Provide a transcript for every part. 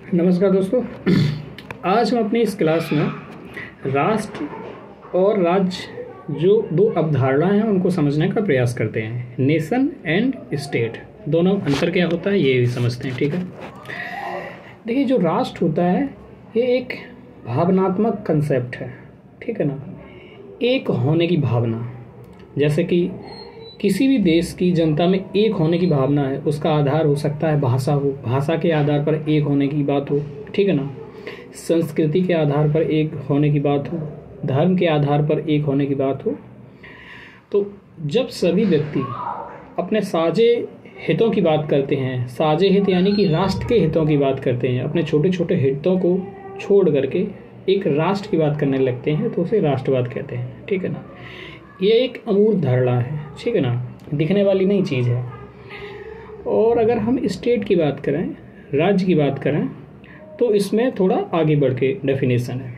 नमस्कार दोस्तों। आज हम अपनी इस क्लास में राष्ट्र और राज्य जो दो अवधारणाएं हैं उनको समझने का प्रयास करते हैं। नेशन एंड स्टेट दोनों अंतर क्या होता है ये भी समझते हैं। ठीक है, देखिए जो राष्ट्र होता है ये एक भावनात्मक कंसेप्ट है। ठीक है ना, एक होने की भावना, जैसे कि किसी भी देश की जनता में एक होने की भावना है। उसका आधार हो सकता है भाषा हो, भाषा के आधार पर एक होने की बात हो। ठीक है ना, संस्कृति के आधार पर एक होने की बात हो, धर्म के आधार पर एक होने की बात हो। तो जब सभी व्यक्ति अपने साझे हितों की बात करते हैं, साझे हित यानी कि राष्ट्र के हितों की बात करते हैं, अपने छोटे छोटे हितों को छोड़ करके एक राष्ट्र की बात करने लगते हैं, तो उसे राष्ट्रवाद कहते हैं। ठीक है ना, ये एक अमूर्त धारणा है। ठीक है ना, दिखने वाली नहीं चीज़ है। और अगर हम स्टेट की बात करें, राज्य की बात करें, तो इसमें थोड़ा आगे बढ़ के डेफिनेशन है।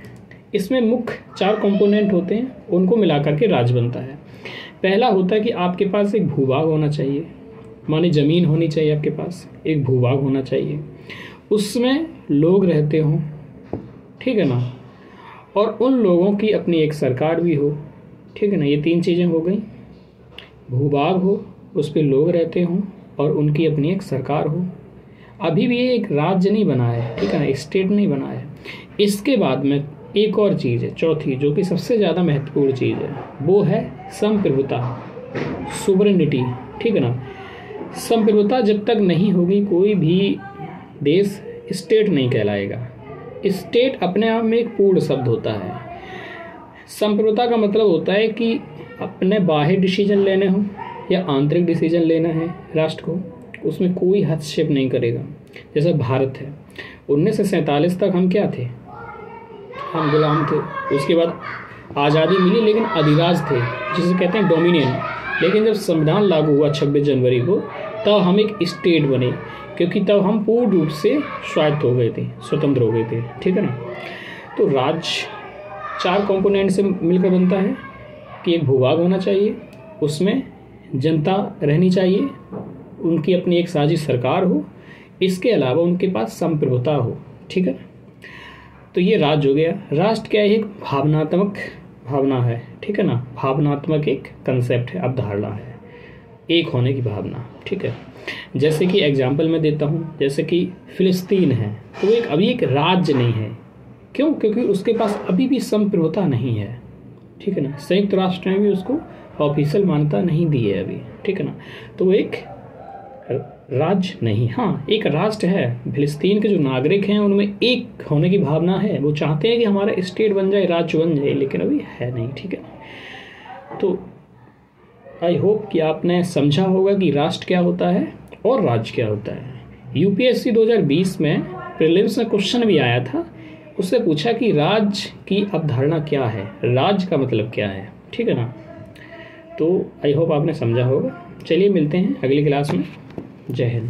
इसमें मुख्य 4 कंपोनेंट होते हैं, उनको मिलाकर के राज्य बनता है। पहला होता है कि आपके पास एक भूभाग होना चाहिए, माने ज़मीन होनी चाहिए आपके पास, एक भूभाग होना चाहिए, उसमें लोग रहते हों। ठीक है ना, और उन लोगों की अपनी एक सरकार भी हो। ठीक है ना, ये 3 चीज़ें हो गई। भूभाग हो, उस पर लोग रहते हों और उनकी अपनी एक सरकार हो। अभी भी ये एक राज्य नहीं बना है। ठीक है ना, स्टेट नहीं बना है। इसके बाद में एक और चीज़ है, चौथी, जो कि सबसे ज़्यादा महत्वपूर्ण चीज़ है, वो है संप्रभुता, सुवरेनिटी। ठीक है ना, संप्रभुता जब तक नहीं होगी कोई भी देश स्टेट नहीं कहलाएगा। स्टेट अपने आप में एक पूर्ण शब्द होता है। संप्रभुता का मतलब होता है कि अपने बाह्य डिसीजन लेने हो या आंतरिक डिसीजन लेना है राष्ट्र को, उसमें कोई हस्तक्षेप नहीं करेगा। जैसा भारत है, 1947 तक हम क्या थे, हम गुलाम थे। उसके बाद आज़ादी मिली लेकिन अधिराज थे, जिसे कहते हैं डोमिनियन। लेकिन जब संविधान लागू हुआ 26 जनवरी को, तब हम एक स्टेट बने, क्योंकि तब हम पूर्ण रूप से स्वायत्त हो गए थे, स्वतंत्र हो गए थे। ठीक है ना, तो राज्य 4 कंपोनेंट से मिलकर बनता है कि एक भूभाग होना चाहिए, उसमें जनता रहनी चाहिए, उनकी अपनी एक साझी सरकार हो, इसके अलावा उनके पास संप्रभुता हो। ठीक है, तो ये राज्य हो गया। राष्ट्र क्या है, एक भावनात्मक भावना है। ठीक है ना, भावनात्मक एक कंसेप्ट है, अवधारणा है, एक होने की भावना। ठीक है, जैसे कि एग्जाम्पल मैं देता हूँ, जैसे कि फिलिस्तीन है, तो वो अभी एक राज्य नहीं है। क्यों? क्योंकि उसके पास अभी भी संप्रभुता नहीं है। ठीक है ना, संयुक्त राष्ट्र ने भी उसको ऑफिशियल मान्यता नहीं दी है अभी। ठीक है ना, तो वो एक राज्य नहीं, हाँ एक राष्ट्र है। फिलिस्तीन के जो नागरिक हैं उनमें एक होने की भावना है, वो चाहते हैं कि हमारा स्टेट बन जाए, राज्य बन जाए, लेकिन अभी है नहीं। ठीक है, तो आई होप कि आपने समझा होगा कि राष्ट्र क्या होता है और राज्य क्या होता है। यूपीएससी 2020 में प्रीलिम्स में क्वेश्चन भी आया था, उससे पूछा कि राज्य की अवधारणा क्या है, राज्य का मतलब क्या है। ठीक है ना, तो आई होप आपने समझा होगा। चलिए मिलते हैं अगली क्लास में। जय हिंद।